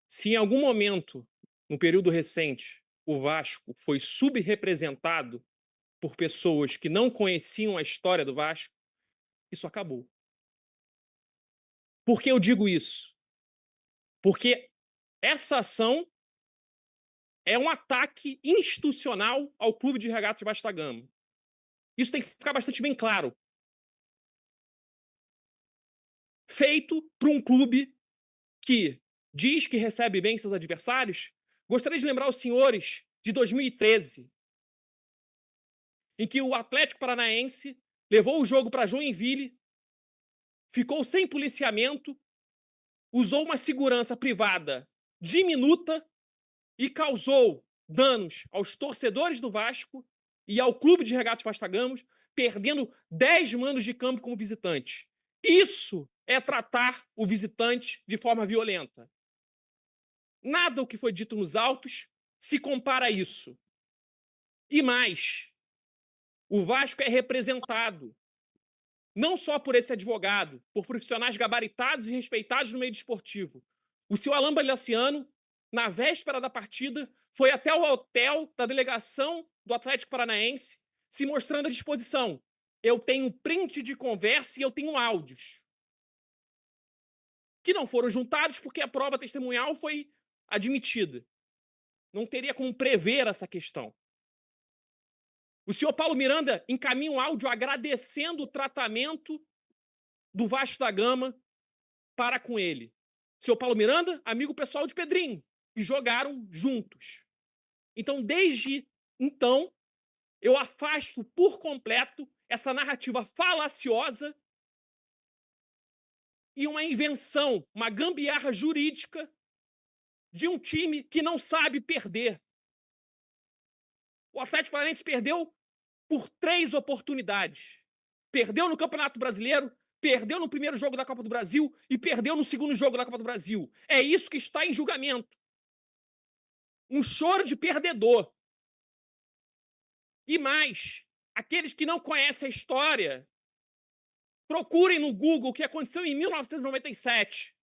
Se em algum momento, no período recente, o Vasco foi subrepresentado por pessoas que não conheciam a história do Vasco, isso acabou. Por que eu digo isso? Porque essa ação é um ataque institucional ao Clube de Regatas Vasco da Gama. Isso tem que ficar bastante bem claro. Feito por um clube que diz que recebe bem seus adversários. Gostaria de lembrar os senhores de 2013, em que o Atlético Paranaense levou o jogo para Joinville, ficou sem policiamento, usou uma segurança privada diminuta e causou danos aos torcedores do Vasco e ao Clube de Regatas Vasco da Gama, perdendo 10 mandos de campo como visitante. Isso é tratar o visitante de forma violenta. Nada o que foi dito nos autos se compara a isso. E mais, o Vasco é representado não só por esse advogado, por profissionais gabaritados e respeitados no meio desportivo. O senhor Alain Baliaciano, na véspera da partida, foi até o hotel da delegação do Atlético Paranaense, se mostrando à disposição. Eu tenho print de conversa e eu tenho áudios. Que não foram juntados porque a prova testemunhal foi admitida. Não teria como prever essa questão. O senhor Paulo Miranda encaminha um áudio agradecendo o tratamento do Vasco da Gama para com ele. O senhor Paulo Miranda, amigo pessoal de Pedrinho, e jogaram juntos. Então, desde então, eu afasto por completo essa narrativa falaciosa e uma invenção, uma gambiarra jurídica de um time que não sabe perder. O Atlético Paranaense perdeu por 3 oportunidades. Perdeu no Campeonato Brasileiro, perdeu no primeiro jogo da Copa do Brasil e perdeu no segundo jogo da Copa do Brasil. É isso que está em julgamento. Um choro de perdedor. E mais, aqueles que não conhecem a história, procurem no Google o que aconteceu em 1997.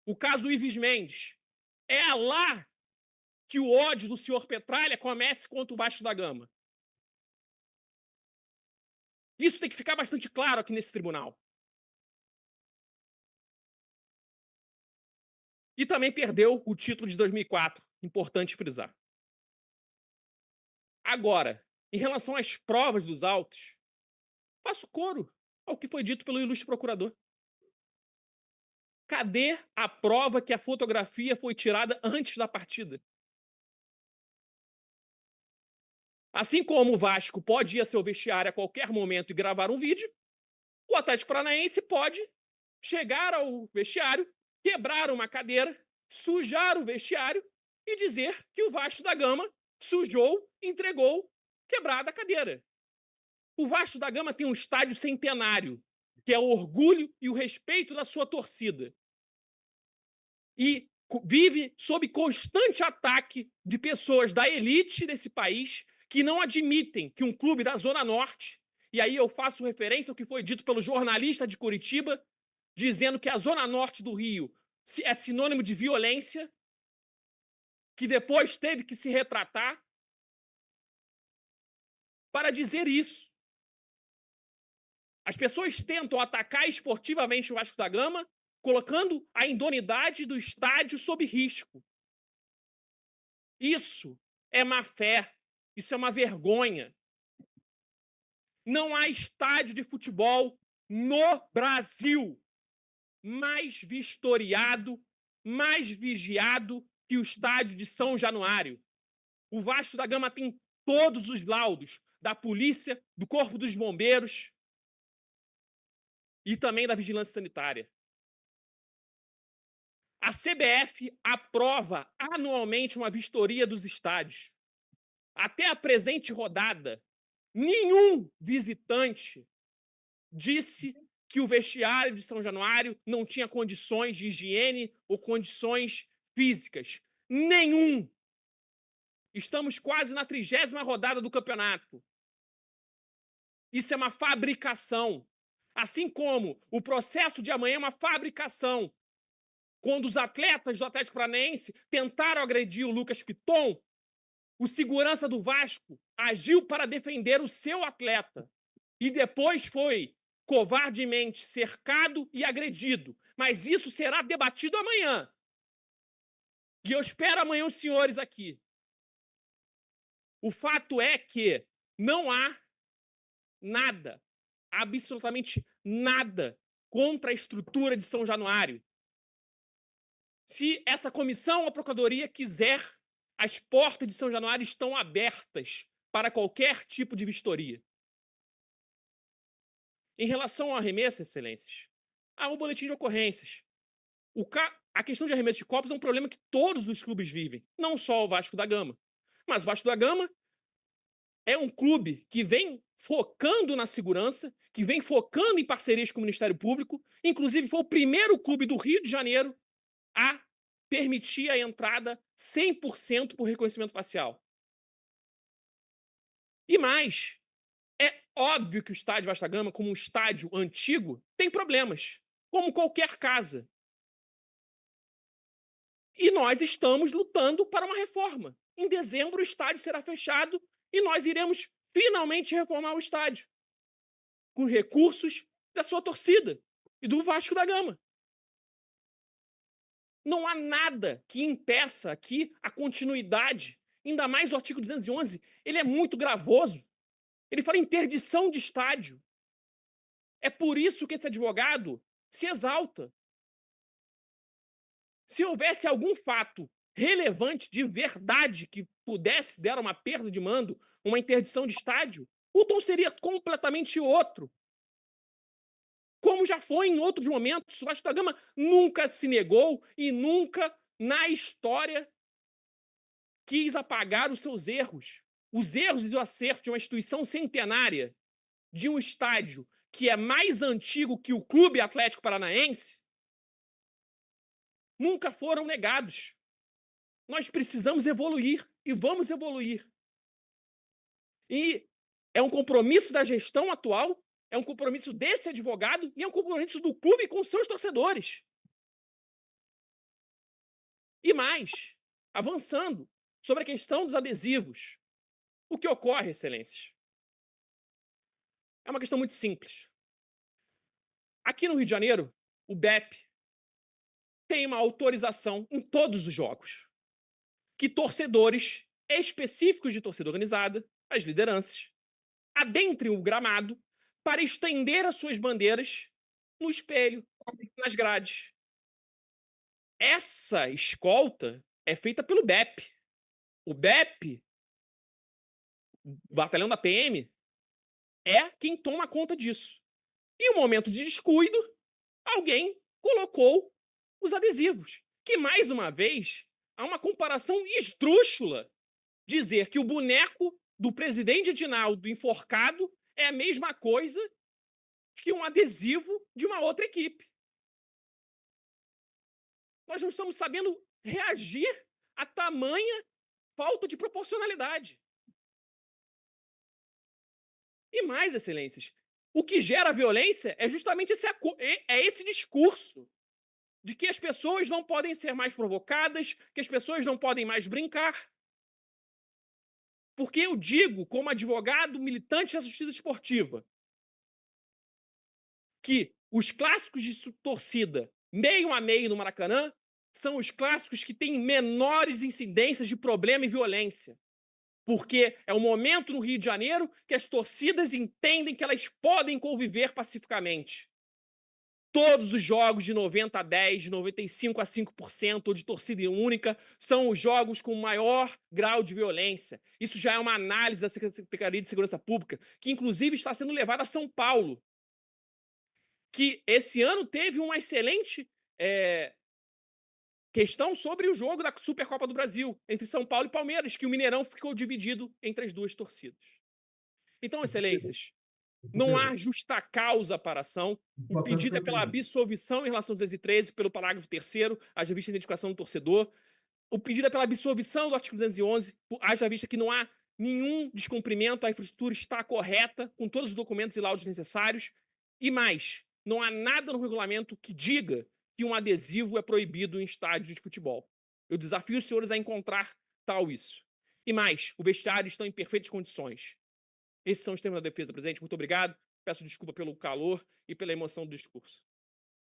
O caso Ives Mendes. É lá que o ódio do senhor Petralha começa contra o Vasco da Gama. Isso tem que ficar bastante claro aqui nesse tribunal. E também perdeu o título de 2004. Importante frisar. Agora, em relação às provas dos autos, faço coro ao que foi dito pelo ilustre procurador. Cadê a prova que a fotografia foi tirada antes da partida? Assim como o Vasco pode ir a seu vestiário a qualquer momento e gravar um vídeo, o Atlético Paranaense pode chegar ao vestiário, quebrar uma cadeira, sujar o vestiário e dizer que o Vasco da Gama sujou, entregou, quebrada a cadeira. O Vasco da Gama tem um estádio centenário, que é o orgulho e o respeito da sua torcida. E vive sob constante ataque de pessoas da elite desse país que não admitem que um clube da Zona Norte, e aí eu faço referência ao que foi dito pelo jornalista de Curitiba, dizendo que a Zona Norte do Rio é sinônimo de violência, que depois teve que se retratar, para dizer isso. As pessoas tentam atacar esportivamente o Vasco da Gama, colocando a idoneidade do estádio sob risco. Isso é má fé, isso é uma vergonha. Não há estádio de futebol no Brasil mais vistoriado, mais vigiado que o estádio de São Januário. O Vasco da Gama tem todos os laudos da polícia, do Corpo dos Bombeiros e também da Vigilância Sanitária. A CBF aprova anualmente uma vistoria dos estádios. Até a presente rodada, nenhum visitante disse que o vestiário de São Januário não tinha condições de higiene ou condições físicas. Nenhum. Estamos quase na 30ª rodada do campeonato. Isso é uma fabricação. Assim como o processo de amanhã é uma fabricação. quando os atletas do Atlético Paranaense tentaram agredir o Lucas Piton, o segurança do Vasco agiu para defender o seu atleta e depois foi covardemente cercado e agredido. Mas isso será debatido amanhã. E eu espero amanhã os senhores aqui. O fato é que não há nada, absolutamente nada, contra a estrutura de São Januário. Se essa comissão ou a procuradoria quiser, as portas de São Januário estão abertas para qualquer tipo de vistoria. Em relação ao arremesso, excelências, há um boletim de ocorrências. A questão de arremesso de copos é um problema que todos os clubes vivem, não só o Vasco da Gama. Mas o Vasco da Gama é um clube que vem focando na segurança, que vem focando em parcerias com o Ministério Público, inclusive foi o primeiro clube do Rio de Janeiro a permitir a entrada 100% por reconhecimento facial. E mais, é óbvio que o estádio Vasco da Gama, como um estádio antigo, tem problemas, como qualquer casa. E nós estamos lutando para uma reforma. Em dezembro, o estádio será fechado e nós iremos finalmente reformar o estádio com recursos da sua torcida e do Vasco da Gama. Não há nada que impeça aqui a continuidade, ainda mais o artigo 211, ele é muito gravoso. Ele fala em interdição de estádio. É por isso que esse advogado se exalta. Se houvesse algum fato relevante de verdade que pudesse dar uma perda de mando, uma interdição de estádio, o tom seria completamente outro. Como já foi em outros momentos, o Vasco da Gama nunca se negou e nunca, na história, quis apagar os seus erros. Os erros e os acertos de uma instituição centenária, de um estádio que é mais antigo que o Clube Atlético Paranaense, nunca foram negados. Nós precisamos evoluir e vamos evoluir. E é um compromisso da gestão atual, é um compromisso desse advogado e é um compromisso do clube com seus torcedores. E mais, avançando sobre a questão dos adesivos. O que ocorre, excelências? É uma questão muito simples. Aqui no Rio de Janeiro, o BEP tem uma autorização em todos os jogos que torcedores específicos de torcida organizada, as lideranças, adentrem o gramado para estender as suas bandeiras no espelho, nas grades. Essa escolta é feita pelo BEP. O BEP, o batalhão da PM, é quem toma conta disso. Em um momento de descuido, alguém colocou os adesivos. Que, mais uma vez, há uma comparação esdrúxula. Dizer que o boneco do presidente Edinaldo enforcado é a mesma coisa que um adesivo de uma outra equipe. Nós não estamos sabendo reagir a tamanha falta de proporcionalidade. E mais, excelências, o que gera violência é justamente esse discurso de que as pessoas não podem ser mais provocadas, que as pessoas não podem mais brincar. Porque eu digo, como advogado militante da justiça esportiva, que os clássicos de torcida meio a meio no Maracanã são os clássicos que têm menores incidências de problema e violência. Porque é o momento no Rio de Janeiro que as torcidas entendem que elas podem conviver pacificamente. Todos os jogos de 90 a 10, de 95 a 5% ou de torcida única são os jogos com maior grau de violência. Isso já é uma análise da Secretaria de Segurança Pública, que inclusive está sendo levada a São Paulo, que esse ano teve uma excelente questão sobre o jogo da Supercopa do Brasil, entre São Paulo e Palmeiras, que o Mineirão ficou dividido entre as duas torcidas. Então, excelências, não há justa causa para a ação. O pedido é pela absolvição em relação ao 213, pelo parágrafo 3º, haja vista a identificação do torcedor. O pedido é pela absolvição do artigo 211, haja vista que não há nenhum descumprimento, a infraestrutura está correta, com todos os documentos e laudos necessários. E mais, não há nada no regulamento que diga que um adesivo é proibido em estádios de futebol. Eu desafio os senhores a encontrar tal isso. E mais, o vestiário está em perfeitas condições. Esses são os termos da defesa, presidente. Muito obrigado. Peço desculpa pelo calor e pela emoção do discurso.